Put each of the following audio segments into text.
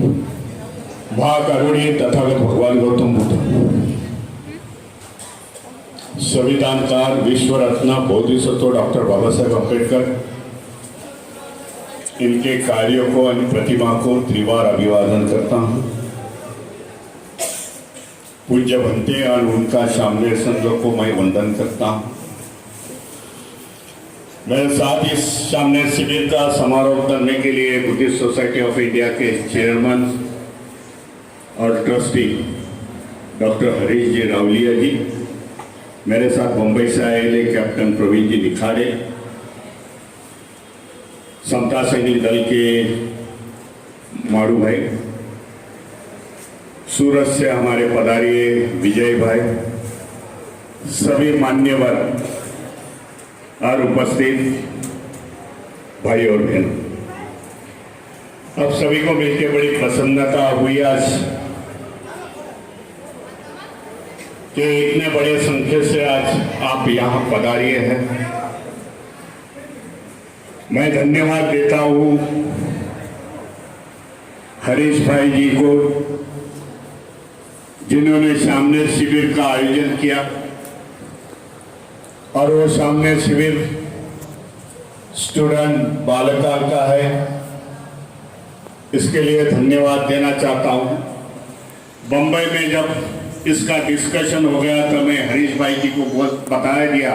महाकरुणीय तथागत भगवान गौतम बुद्ध, संविधानकार, विश्व रत्न, बोधिसत्व डॉक्टर बाबा साहेब अम्बेडकर, इनके कार्यों को और प्रतिमा को त्रिवार अभिवादन करता हूँ। पूज्य भंते और उनका शामनेर संघ को मैं वंदन करता हूँ। मेरे साथ इस शामनेर शिविर का समारोह करने के लिए बुद्धिस्ट सोसाइटी ऑफ इंडिया के चेयरमैन और ट्रस्टी डॉक्टर हरीश जी रावलिया जी, मेरे साथ मुंबई से आए कैप्टन प्रवीण जी निखारे, समता सैनिक दल के मारू भाई, सूरत से हमारे पधारिए विजय भाई, सभी मान्यवर और उपस्थित भाई और बहन, अब सभी को मिलकर बड़ी प्रसन्नता हुई आज कि इतने बड़े संख्या से आज आप यहाँ पधारिए हैं। मैं धन्यवाद देता हूँ हरीश भाई जी को, जिन्होंने सामने शिविर का आयोजन किया और वो सामने शिविर स्टूडेंट बालिका का है, इसके लिए धन्यवाद देना चाहता हूँ। बम्बई में जब इसका डिस्कशन हो गया तो मैं हरीश भाई जी को बहुत बताया दिया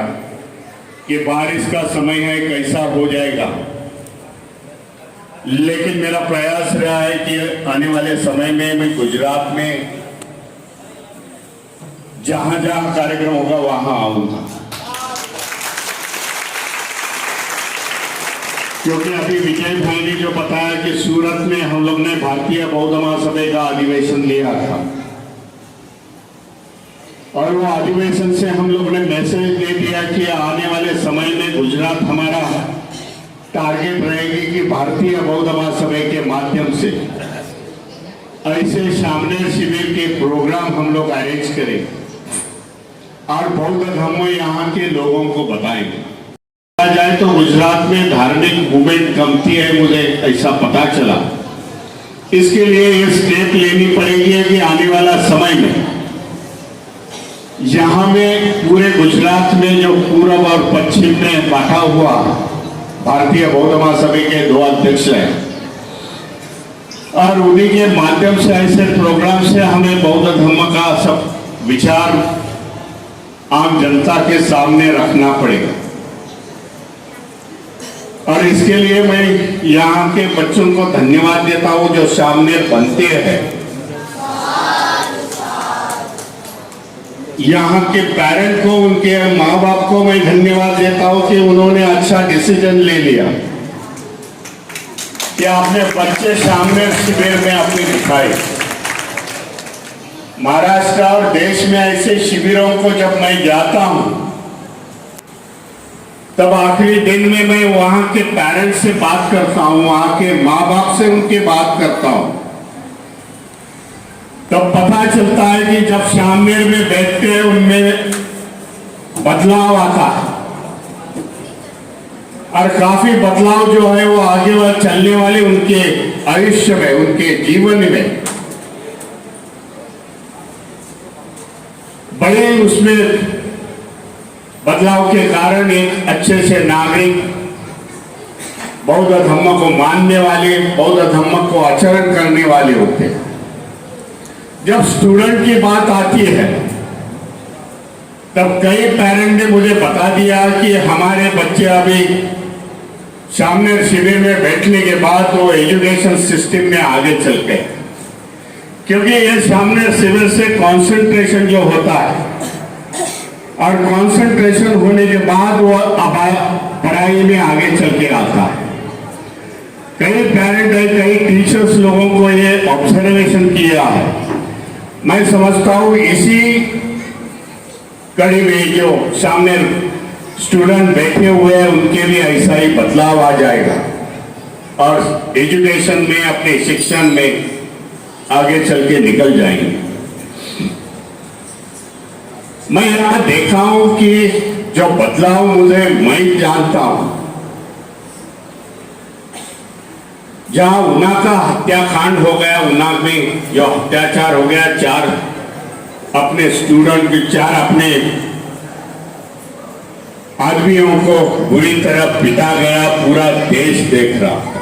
कि बारिश का समय है, कैसा हो जाएगा, लेकिन मेरा प्रयास रहा है कि आने वाले समय में मैं गुजरात में जहां जहां कार्यक्रम होगा वहां आऊंगा, क्योंकि अभी विजय भाई ने जो बताया कि सूरत में हम लोग ने भारतीय बौद्ध महासभा का अधिवेशन लिया था और वो अधिवेशन से हम लोग ने मैसेज दे दिया कि आने वाले समय में गुजरात हमारा टारगेट रहेगी कि भारतीय बौद्ध महासभा के माध्यम से ऐसे सामने शिविर के प्रोग्राम हम लोग अरेंज करें और बौद्ध धर्म यहाँ के लोगों को बताएंगे। कहा जाए तो गुजरात में धार्मिक मूवमेंट कमती है, मुझे ऐसा पता चला। इसके लिए ये स्टेप लेनी पड़ेगी कि आने वाला समय में यहाँ में पूरे गुजरात में जो पूर्व और पश्चिम में बांटा हुआ भारतीय बौद्ध महासभा के 2 अध्यक्ष हैं और उन्हीं के माध्यम से ऐसे प्रोग्राम से हमें बौद्ध धर्म का सब विचार आम जनता के सामने रखना पड़ेगा। और इसके लिए मैं यहाँ के बच्चों को धन्यवाद देता हूँ जो सामने बनते हैं। यहाँ के पेरेंट को, उनके माँ बाप को मैं धन्यवाद देता हूँ कि उन्होंने अच्छा डिसीजन ले लिया कि आपने बच्चे सामने शिविर में अपनी दिखाई। महाराष्ट्र और देश में ऐसे शिविरों को जब मैं जाता हूँ तब आखिरी दिन में मैं वहां के पेरेंट्स से बात करता हूँ, वहां के माँ बाप से उनकी बात करता हूँ, तब पता चलता है कि जब सामने में बैठते हैं उनमें बदलाव आता है और काफी बदलाव जो है वो आगे चलने वाले उनके आयुष्य में, उनके जीवन में बड़े उसमें बदलाव के कारण एक अच्छे से नागरिक, बौद्ध धर्म को मानने वाले, बौद्ध धर्म को आचरण करने वाले होते हैं। जब स्टूडेंट की बात आती है तब कई पेरेंट ने मुझे बता दिया कि हमारे बच्चे अभी सामने शिविर में बैठने के बाद वो एजुकेशन सिस्टम में आगे चल गए, क्योंकि ये सामने शिविर से कंसंट्रेशन जो होता है और कंसंट्रेशन होने के बाद वो पढ़ाई में आगे चल के आता है। कई पेरेंट है, कई टीचर्स लोगों को ये ऑब्जर्वेशन किया है। मैं समझता हूँ इसी कड़ी में जो सामने स्टूडेंट बैठे हुए हैं उनके भी ऐसा ही बदलाव आ जाएगा और एजुकेशन में, अपने शिक्षण में आगे चल के निकल जाएंगे। मैं यहाँ देखा हूं कि जो बदलाव मुझे मैं जानता हूं जहां उना का हत्याकांड हो गया, उना में जो अत्याचार हो गया, 4 अपने स्टूडेंट के 4 अपने आदमियों को बुरी तरह पिटा गया, पूरा देश देख रहा था।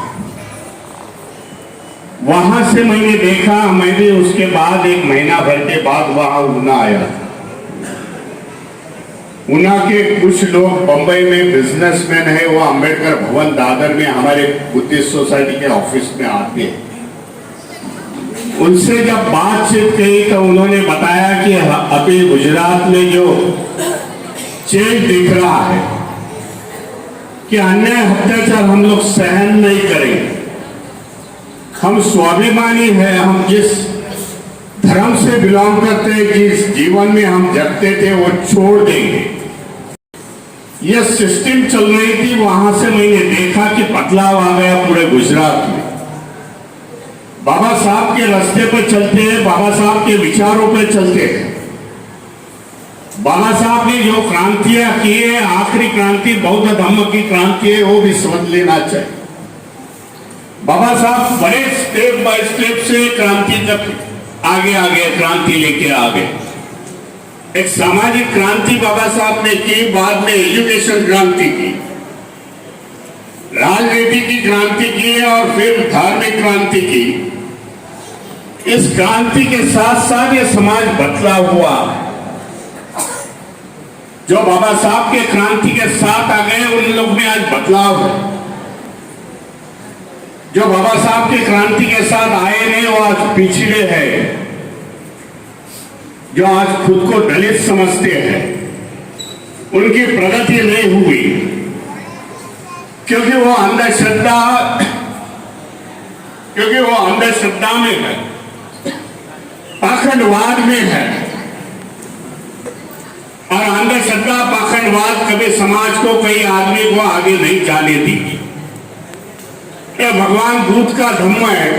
वहां से मैंने देखा, मैंने उसके बाद 1 महीना भर के बाद वहां उना आया। उना के कुछ लोग बंबई में बिजनेसमैन है, वो अंबेडकर भवन दादर में हमारे बुद्धिस्ट सोसाइटी के ऑफिस में आते हैं। उनसे जब बातचीत की तो उन्होंने बताया कि अभी गुजरात में जो चेंज दिख रहा है कि अन्याय अत्याचार हम लोग सहन नहीं करेंगे। हम स्वाभिमानी है, हम जिस धर्म से बिलोंग करते हैं, जिस जीवन में हम जगते थे, वो छोड़ देंगे। यह सिस्टम चल रही थी। वहां से मैंने देखा कि बदलाव आ गया पूरे गुजरात में। बाबा साहब के रास्ते पर चलते हैं, बाबा साहब के विचारों पर चलते हैं। बाबा साहब ने जो क्रांतियां की है, आखिरी क्रांति बौद्ध धर्म की क्रांति है, वो भी समझ लेना चाहिए। बाबा साहब बड़े स्टेप बाय स्टेप से क्रांति तक आगे आगे क्रांति लेके आ गए। एक सामाजिक क्रांति बाबा साहब ने की, बाद में एजुकेशन क्रांति की, राजनीति की क्रांति की और फिर धार्मिक क्रांति की। इस क्रांति के साथ साथ ये समाज बदलाव हुआ। जो बाबा साहब के क्रांति के साथ आ गए, उन लोग में आज बदलाव है। जो बाबा साहब के क्रांति के साथ आए नहीं, वो आज पिछड़े हैं। जो आज खुद को दलित समझते हैं, उनकी प्रगति नहीं हुई, क्योंकि वो अंधश्रद्धा में है, पाखंडवाद में है। और अंधश्रद्धा पाखंडवाद कभी समाज को, कई आदमी को आगे नहीं जाने दी। ये भगवान बुद्ध का धम्म है,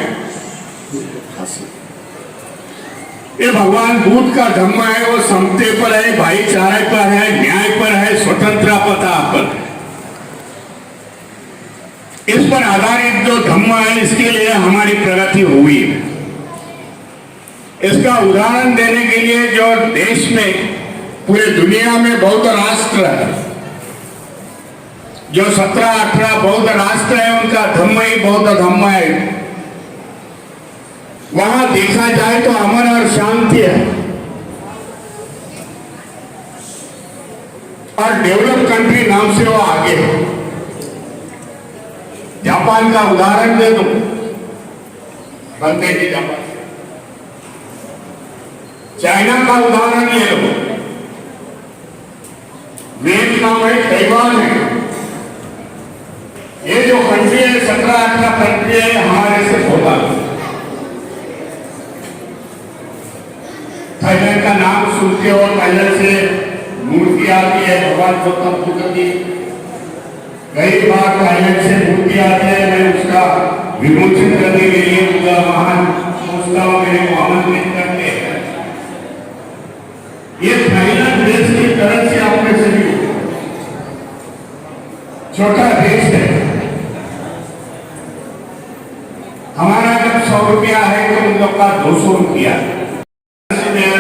ये भगवान बुद्ध का धम्म है। वो समते पर है, भाईचारे पर है, न्याय पर है, स्वतंत्रता पर। इस पर आधारित जो धम्म है, इसके लिए हमारी प्रगति हुई है। इसका उदाहरण देने के लिए जो देश में, पूरे दुनिया में बौद्ध राष्ट्र है, जो 17-18 बौद्ध राष्ट्र है, उनका धम्म ही बौद्ध धम्म है। वहां देखा जाए तो अमन और शांति है। और डेवलप कंट्री नाम से वो आगे है। जापान का उदाहरण दे दूं, बनते ही जापान। चाइना का उदाहरण ले लो, वियतनाम है, ताइवान है। ये जो कंट्री है, 17-18 कंट्री है, हमारे से होगा। थाईलैंड का नाम सुनते हो, थाईलैंड से मूर्ति आती है भगवान गौतम बुद्ध की। कई बार थाईलैंड से मूर्ति आती है, मैं उसका विमोचन करने के लिए उनका महान सोचता हूँ, मेरे को आमंत्रित करते हैं। ये थाईलैंड देश की तरफ से आपने सभी छोटा देश है। हमारा जब 100 रुपया है तो उन लोग का 200 रुपया है।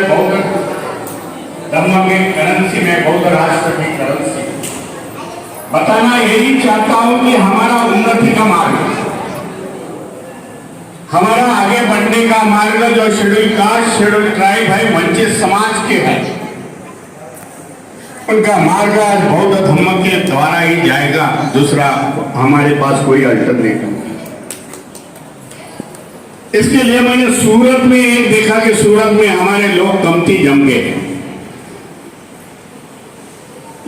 बौद्ध धर्म की करेंसी में, बौद्ध राष्ट्र की करेंसी। बताना यही चाहता हूं कि हमारा उन्नति का मार्ग, हमारा आगे बढ़ने का मार्ग जो शेड्यूल कास्ट, शेड्यूल ट्राइब है, वंचित समाज के है, उनका मार्ग आज बौद्ध धर्म के द्वारा ही जाएगा। दूसरा हमारे पास कोई अल्टरनेटिव नहीं। इसके लिए मैंने सूरत में एक देखा कि सूरत में हमारे लोग कमती जम गए,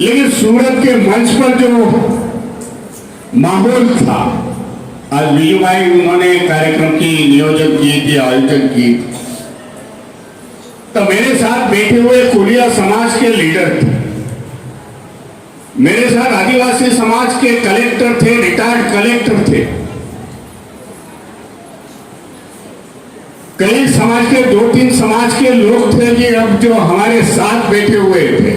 लेकिन सूरत के मंच पर जो माहौल था, आज बीजू भाई उन्होंने कार्यक्रम की नियोजन की थी, आयोजन की, तो मेरे साथ बैठे हुए कुलिया समाज के लीडर थे, मेरे साथ आदिवासी समाज के कलेक्टर थे, रिटायर्ड कलेक्टर थे, कई समाज के 2-3 समाज के लोग थे कि अब जो हमारे साथ बैठे हुए थे,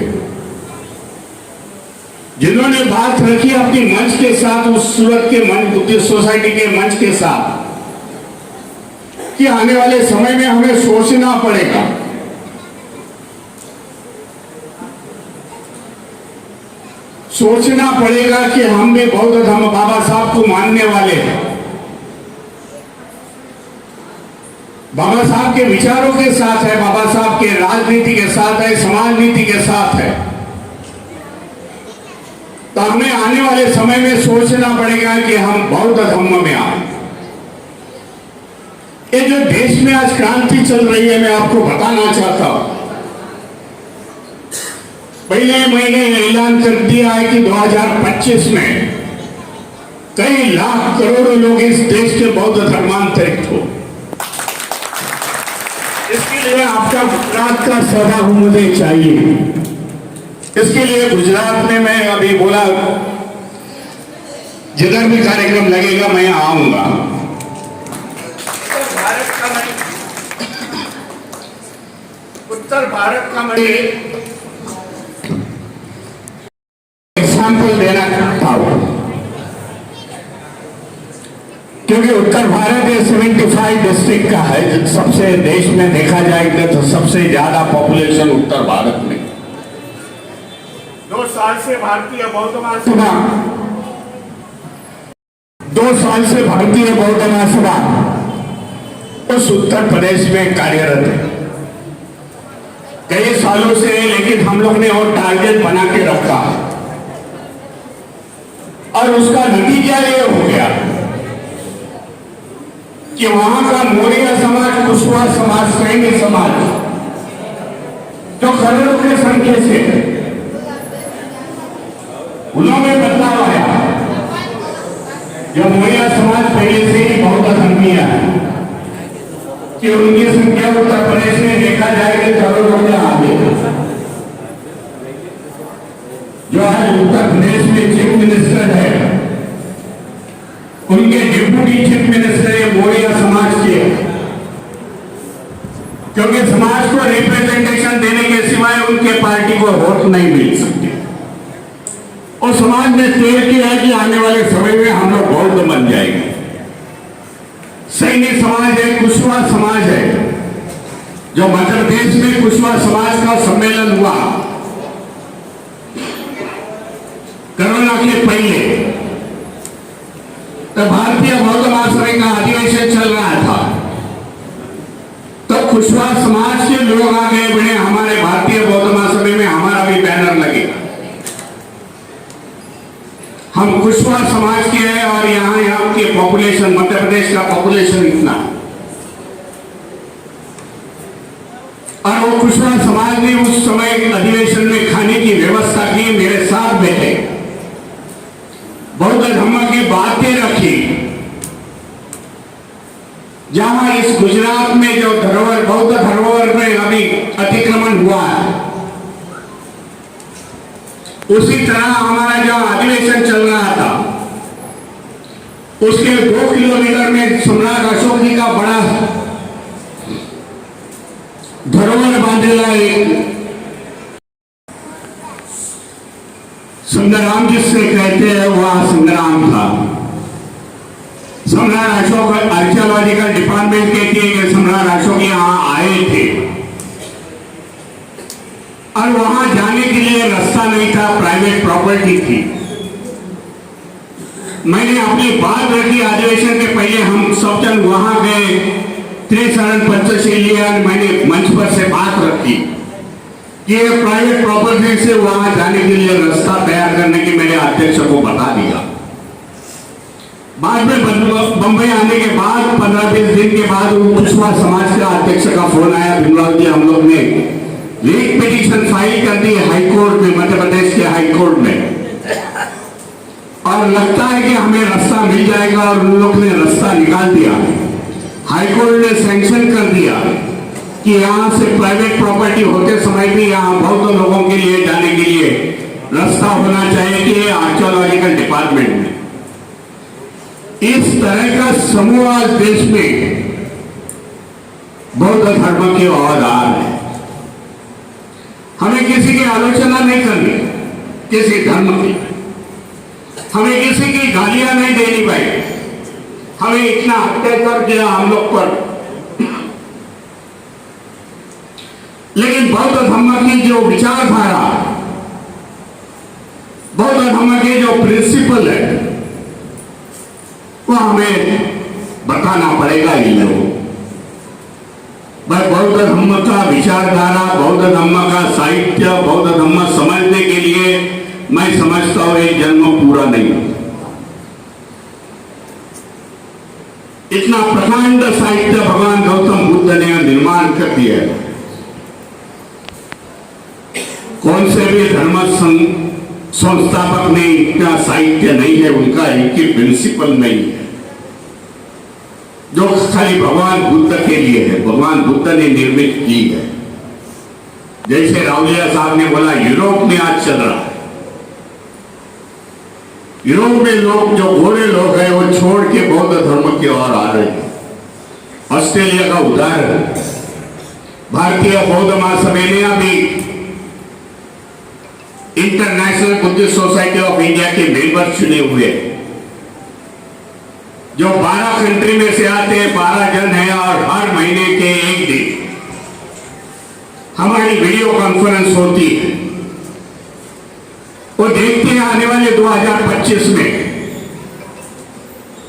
जिन्होंने बात रखी अपनी मंच के साथ, उस सूरत के मंच, सोसाइटी के मंच के साथ, कि आने वाले समय में हमें सोचना पड़ेगा। सोचना पड़ेगा कि हम भी बौद्ध धर्म बाबा साहब को मानने वाले हैं, बाबा साहब के विचारों के साथ है, बाबा साहब के राजनीति के साथ है, समाज नीति के साथ है। तो हमें आने वाले समय में सोचना पड़ेगा कि हम बौद्ध धर्म में आए। ये जो देश में आज क्रांति चल रही है, मैं आपको बताना चाहता हूं। पहले महीने ऐलान कर दिया है कि 2025 में कई लाख करोड़ों लोग इस देश के बौद्ध धर्मांतरित हो। इसके लिए आपका गुजरात का सहभाग मुझे चाहिए। इसके लिए गुजरात में मैं अभी बोला, जिधर भी कार्यक्रम लगेगा मैं आऊंगा। उत्तर भारत का मैं एग्जाम्पल देना चाहता हूं, क्योंकि उत्तर भारत ये 75 डिस्ट्रिक्ट का है। सबसे देश में देखा जाएगा तो सबसे ज्यादा पॉपुलेशन उत्तर भारत में। 2 साल से भारतीय बौद्ध महासभा 2 साल से भारतीय बौद्ध महासभा उस उत्तर प्रदेश में कार्यरत है, कई सालों से। लेकिन हम लोग ने और टारगेट बना के रखा और उसका नतीजा ये हो गया कि वहां का मौर्य समाज, कुशवाहा समाज, सैन्य समाज, जो करोड़ों की संख्या से, उन्होंने बदलाव आया। जो मौर्य समाज पहले से ही बहुत असंख्य है कि उनकी संख्या उत्तर प्रदेश में देखा जाएगा करोड़ों के आगे। जो आज उत्तर प्रदेश में चीफ मिनिस्टर है, उनके डिप्टी चीफ मिनिस्टर ये मौर्य समाज के, क्योंकि समाज को रिप्रेजेंटेशन देने के सिवाय उनके पार्टी को वोट नहीं मिल सकते। और समाज ने तय किया है कि आने वाले समय में हम लोग बौद्ध बन जाएंगे। सैन्य समाज है, कुशवाहा समाज है। जो मध्य प्रदेश में कुशवाहा समाज का सम्मेलन हुआ कोरोना के पहले, तो भारतीय बौद्ध महासभा का अधिवेशन चल रहा था, तो कुशवाहा समाज के लोग आगे बढ़े, हमारे भारतीय बौद्ध महासभा में हमारा भी बैनर लगेगा। हम कुशवाहा समाज के हैं और यहाँ के पॉपुलेशन, मध्य प्रदेश का पॉपुलेशन इतना, और वो कुशवाहा समाज ने उस समय अधिवेशन में खाने की व्यवस्था की, मेरे साथ बैठे, बौद्ध धर्म की बातें रखी। जहां इस गुजरात में जो धरोहर, बौद्ध धरोहर में अभी अतिक्रमण हुआ है, उसी तरह हमारा जो अधिवेशन चल रहा था, उसके 2 किलोमीटर में सम्राट अशोक जी का बड़ा धरोहर बांधेला एक संग्राम जिससे कहते हैं, वह संग्राम था। सम्राट अशोक, आर्कियोलॉजिकल डिपार्टमेंट कहती है कि सम्राट अशोक यहाँ आए थे और वहां जाने के लिए रास्ता नहीं था, प्राइवेट प्रॉपर्टी थी। मैंने अपनी बात रखी अधिवेशन के पहले, हम सब जन वहां गए, त्रिशरण पंचशीलिया, मैंने मंच पर से बात रखी कि प्राइवेट प्रॉपर्टी से वहां जाने के लिए रास्ता तैयार करने की मैंने अध्यक्ष को बता दिया। बाद में बंबई आने के बाद 15-20 दिन के बाद कुशवाहा समाज का अध्यक्ष का फोन आया, भीमराव जी हम लोग ने एक पिटीशन फाइल कर दी हाई कोर्ट में, मध्य प्रदेश के हाई कोर्ट में, और लगता है कि हमें रास्ता मिल जाएगा, और उन लोग ने रास्ता निकाल दिया। हाई कोर्ट ने सैंक्शन कर दिया कि यहाँ से प्राइवेट प्रॉपर्टी होते समय भी यहाँ बहुत लोगों के लिए जाने के लिए रास्ता होना चाहिए कि आर्कियोलॉजिकल डिपार्टमेंट में। इस तरह का समूह आज देश में बौद्ध धर्म के औदार है। हमें किसी की आलोचना नहीं करनी, किसी धर्म की। हमें किसी की गालियां नहीं देनी भाई, हमें इतना अत्याचार किया हम लोग पर, लेकिन बौद्ध धर्म की जो विचारधारा, बौद्ध धर्म के जो प्रिंसिपल है वो हमें बताना पड़ेगा इन लोगों। भाई बौद्ध धर्म का विचारधारा, बौद्ध धर्म का साहित्य, बौद्ध धर्म समझने के लिए मैं समझता हूं एक जन्म पूरा नहीं। इतना प्रकांड साहित्य भगवान गौतम बुद्ध ने निर्माण कर दिया है। कौन से भी धर्म संस्थापक ने इतना साहित्य नहीं है, उनका एक ही प्रिंसिपल नहीं है जो खाली भगवान बुद्ध के लिए है, भगवान बुद्ध ने निर्मित की है। जैसे रावलिया साहब ने बोला यूरोप में आज चल रहा है, यूरोप में लोग जो गोरे लोग हैं वो छोड़ के बौद्ध धर्म की ओर आ रहे हैं। ऑस्ट्रेलिया का उदाहरण, भारतीय बौद्ध महासम्मेलन भी international Buddhist society of India के मेंबर चुने हुए, जो 12 कंट्री में से आते हैं, 12 जन हैं और हर महीने के एक दिन हमारी वीडियो कॉन्फ्रेंस होती है। वो देखते हैं आने वाले 2025 में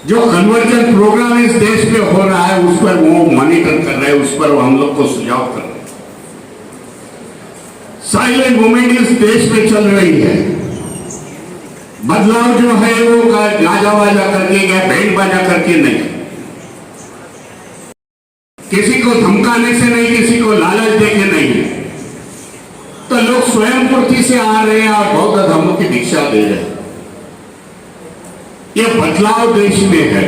जो कन्वर्जन प्रोग्राम इस देश में हो रहा है उस पर वो मॉनिटर कर रहे हैं, उस पर वो हम लोग को सुझाव कर रहे हैं। साइलेंट मूवमेंट इस देश में चल रही है। बदलाव जो है वो गाजा बाजा करके या बैंड बाजा करके नहीं, किसी को धमकाने से नहीं, किसी को लालच देके नहीं, तो लोग स्वयं पूर्ति से आ रहे हैं और बौद्ध धर्म की दीक्षा दे रहे हैं। ये बदलाव देश में है।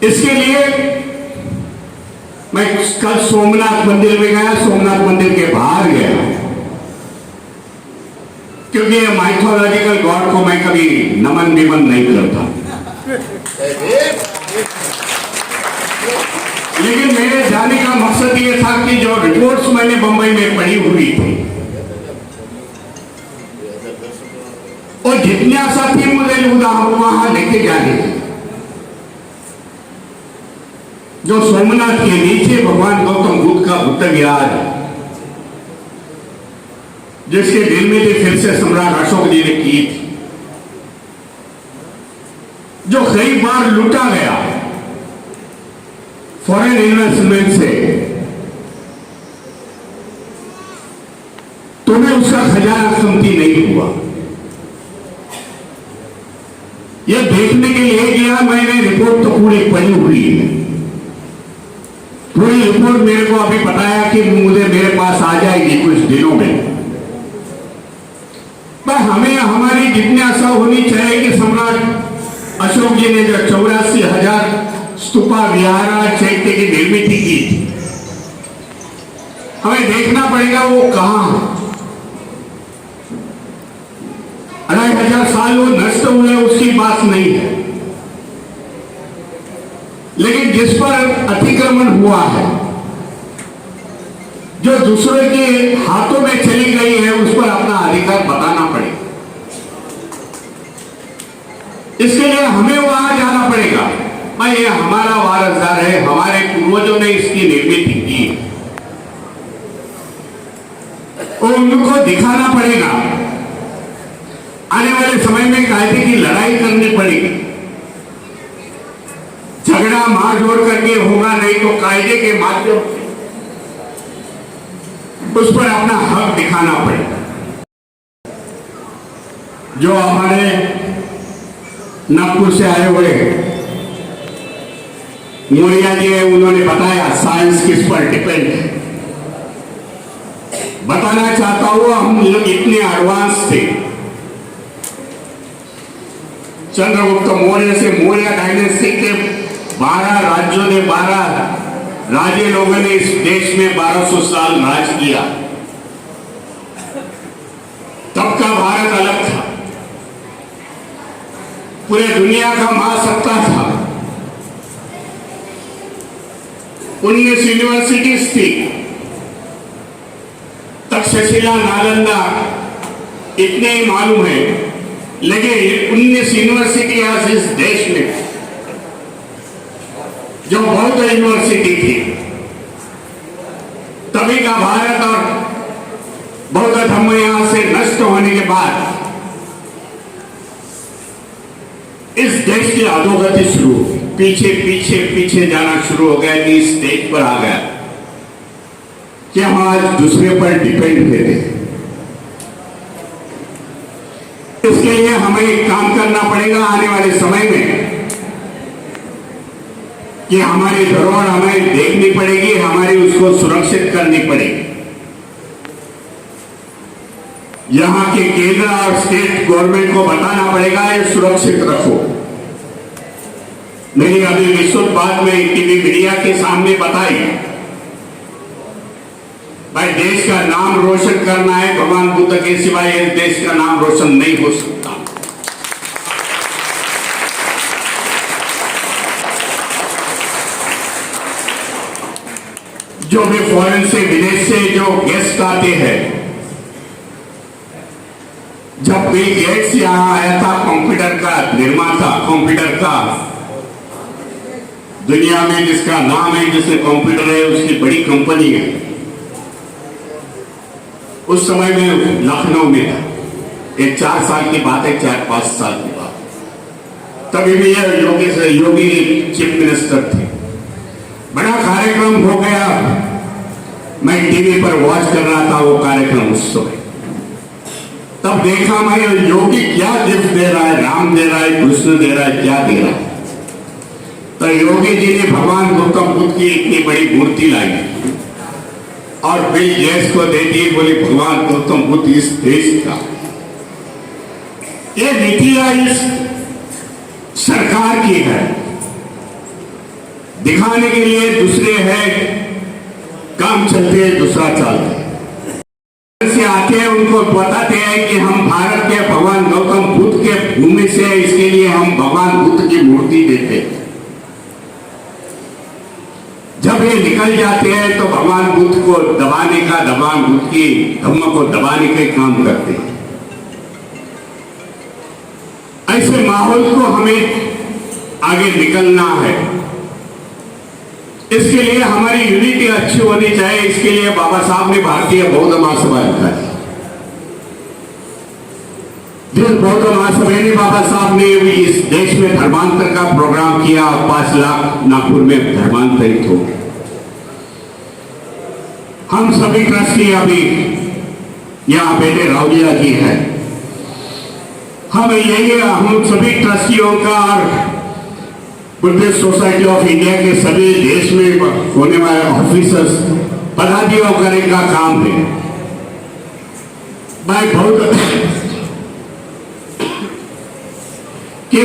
इसके लिए मैं कल सोमनाथ मंदिर में गया, सोमनाथ मंदिर के बाहर गया, क्योंकि ये माइथोलॉजिकल गॉड को मैं कभी नमन विमन नहीं करता, लेकिन मेरे जाने का मकसद ये था कि जो रिपोर्ट्स मैंने बंबई में पढ़ी हुई थी और जिज्ञासा थी मुझे वहां लेके जाने की। जो सोमनाथ के नीचे भगवान गौतम बुद्ध का बुद्ध विहार है, जिसके निर्मित फिर से सम्राट अशोक जी ने की थी, जो कई बार लूटा गया फॉरेन इन्वेस्टमेंट से, तुम्हें उसका खजाना कमती नहीं हुआ। यह देखने के लिए गया, मैंने रिपोर्ट तो पूरी पढ़ी हुई है। पूरी रिपोर्ट मेरे को अभी बताया कि मुझे मेरे पास आ जाएगी कुछ दिनों में। पर हमें हमारी जिज्ञासा होनी चाहिए कि सम्राट अशोक जी ने जो 84,000 स्तूपा विहारा चैत्य की निर्मित की थी, हमें देखना पड़ेगा वो कहां है। 2,500 साल वो नष्ट हुए उसकी बात नहीं है, लेकिन जिस पर अतिक्रमण हुआ है, जो दूसरे के हाथों में चली गई है, उस पर अपना अधिकार बताना पड़ेगा। इसके लिए हमें वहां जाना पड़ेगा। भाई ये हमारा वारसदार है, हमारे पूर्वजों ने इसकी निर्मित की है, और उनको दिखाना पड़ेगा। आने वाले समय में कायदे की लड़ाई करनी पड़ेगी। झगड़ा मारझोड़ करके होगा नहीं, तो कायदे के माध्यम से उस पर अपना हक दिखाना पड़ेगा। जो हमारे नागपुर से आए हुए मोरिया जी है, उन्होंने बताया साइंस किस पर डिपेंड है। बताना चाहता हूं हम लोग इतने एडवांस थे। चंद्रगुप्त मौर्य से मौर्य डायनेस्टी के 12 राज्यों ने 12 राजे लोगों ने इस देश में 1200 साल राज किया। तब का भारत अलग था, पूरे दुनिया का महासत्ता था। 19 यूनिवर्सिटीज थी, तक्षशिला, नालंदा, इतने ही मालूम है। लेकिन 19 यूनिवर्सिटी आज इस देश में जो बौद्ध यूनिवर्सिटी थी, तभी का भारत और बौद्ध धर्म यहां से नष्ट होने के बाद इस देश की अधोगति शुरू हुई। पीछे पीछे पीछे जाना शुरू हो गया, कि स्टेज पर आ गया कि हम आज दूसरे पर डिपेंड थे। इसके लिए हमें एक काम करना पड़ेगा आने वाले समय में, कि हमारी धरोहर हमें देखनी पड़ेगी, हमारी उसको सुरक्षित करनी पड़ेगी। यहां के केंद्र और स्टेट गवर्नमेंट को बताना पड़ेगा ये सुरक्षित रखो। मेरी अभी विस्तृत बात में टीवी मीडिया के सामने बताई, भाई देश का नाम रोशन करना है, भगवान बुद्ध के सिवाय इस देश का नाम रोशन नहीं हो सकता। जो भी फॉरेन से, विदेश से जो गेस्ट आते हैं, जब बिल गेट्स यहां आया था, कंप्यूटर का निर्माता, कंप्यूटर का दुनिया में जिसका नाम है, जिसने कंप्यूटर है, उसकी बड़ी कंपनी है, उस समय में लखनऊ में था। एक 4 साल की बात है, 4-5 साल की बात। तभी भी योगी चीफ मिनिस्टर थे। बड़ा कार्यक्रम हो गया, मैं टीवी पर वॉच कर रहा था वो कार्यक्रम उस समय। तब देखा मैं योगी क्या गिफ्ट दे रहा है, राम दे रहा है, कृष्ण दे रहा है, क्या दे रहा है। तो योगी जी ने भगवान गौतम बुद्ध की इतनी बड़ी मूर्ति लाई और बिल गेट्स को दे दी, बोले भगवान गौतम बुद्ध इस देश का। ये नीतियां इस सरकार की है, दिखाने के लिए दूसरे है, काम चलते हैं, दूसरा चलते से आते हैं, उनको बताते हैं कि हम भारत के भगवान गौतम बुद्ध के भूमि से, इसके लिए हम भगवान बुद्ध की मूर्ति देते हैं। जब ये निकल जाते हैं तो भगवान बुद्ध को दबाने का, भगवान बुद्ध की धम्म को दबाने का काम करते हैं। ऐसे माहौल को हमें आगे निकलना है। इसके लिए हमारी यूनिटी अच्छी होनी चाहिए। इसके लिए बाबा साहब ने भारतीय बौद्ध महासभा रखा है। जिस बौद्ध महासभा ने बाबा साहब ने इस देश में धर्मांतर का प्रोग्राम किया, 5 लाख नागपुर में धर्मांतरित हो गए। हम सभी ट्रस्टी, अभी यहां बेटे रावलिया जी है, हम सभी ट्रस्टियों का और बुद्धिस्ट सोसाइटी ऑफ इंडिया के सभी देश में होने वाले ऑफिसर्स, पदाधिकारी का काम है। मैं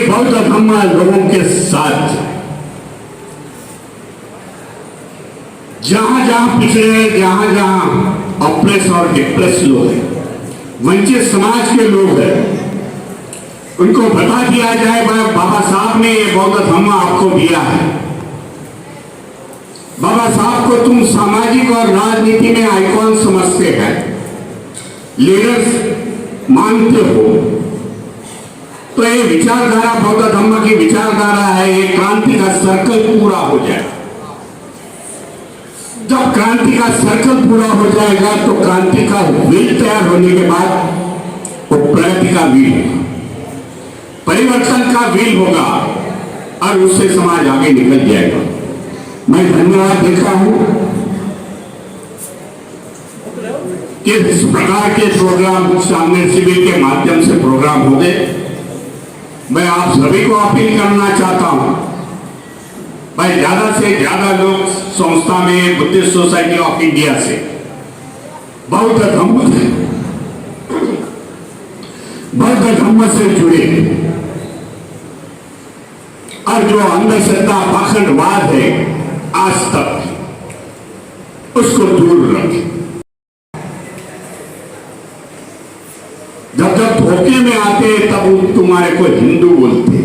बौद्ध धर्म लोगों के साथ, जहां जहां पिछड़े, जहां जहां ऑप्रेस और डिप्रेस लोग हैं, वंचित समाज के लोग हैं, उनको बता दिया जाए बाबा साहब ने ये बौद्ध धर्म आपको दिया है। बाबा साहब को तुम सामाजिक और राजनीति में आइकॉन समझते हैं, लीडर्स मानते हो, तो ये विचारधारा बौद्ध धर्म की विचारधारा है। ये क्रांति का सर्कल पूरा हो जाए। जब क्रांति का सर्कल पूरा हो जाएगा तो क्रांति का व्हील तैयार होने के बाद वो प्रगति का व्हील होगा, परिवर्तन का व्हील होगा और उससे समाज आगे निकल जाएगा। मैं धन्यवाद देता हूं कि इस प्रकार के प्रोग्राम सामने शिविर के माध्यम से प्रोग्राम हो गए। मैं आप सभी को अपील करना चाहता हूं, भाई ज्यादा से ज्यादा लोग संस्था में, बुद्धिस्ट सोसाइटी ऑफ इंडिया से, बौद्ध धर्म से जुड़े और जो अंधश्रद्धा पाखंडवाद है आज तक, उसको दूर रखें। जब जब धोखे में आते तब तुम्हारे को हिंदू बोलते,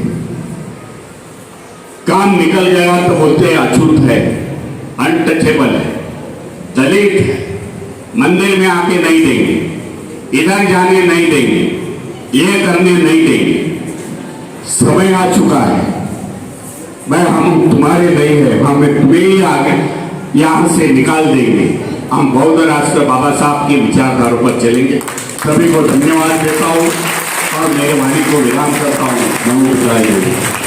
काम निकल गया तो बोलते अछूत है, अनटचेबल है, दलित है, मंदिर में आके नहीं देंगे, इधर जाने नहीं देंगे, ये करने नहीं देंगे। समय आ चुका है। मैं हम तुम्हारे नहीं है, हमें तुम्हें ही आगे यहाँ से निकाल देंगे। हम बौद्ध राष्ट्र बाबा साहब की विचारधारों पर चलेंगे। सभी को धन्यवाद देता हूँ और मेरे वाणी को विराम करता हूँ। नमो बुद्धाय।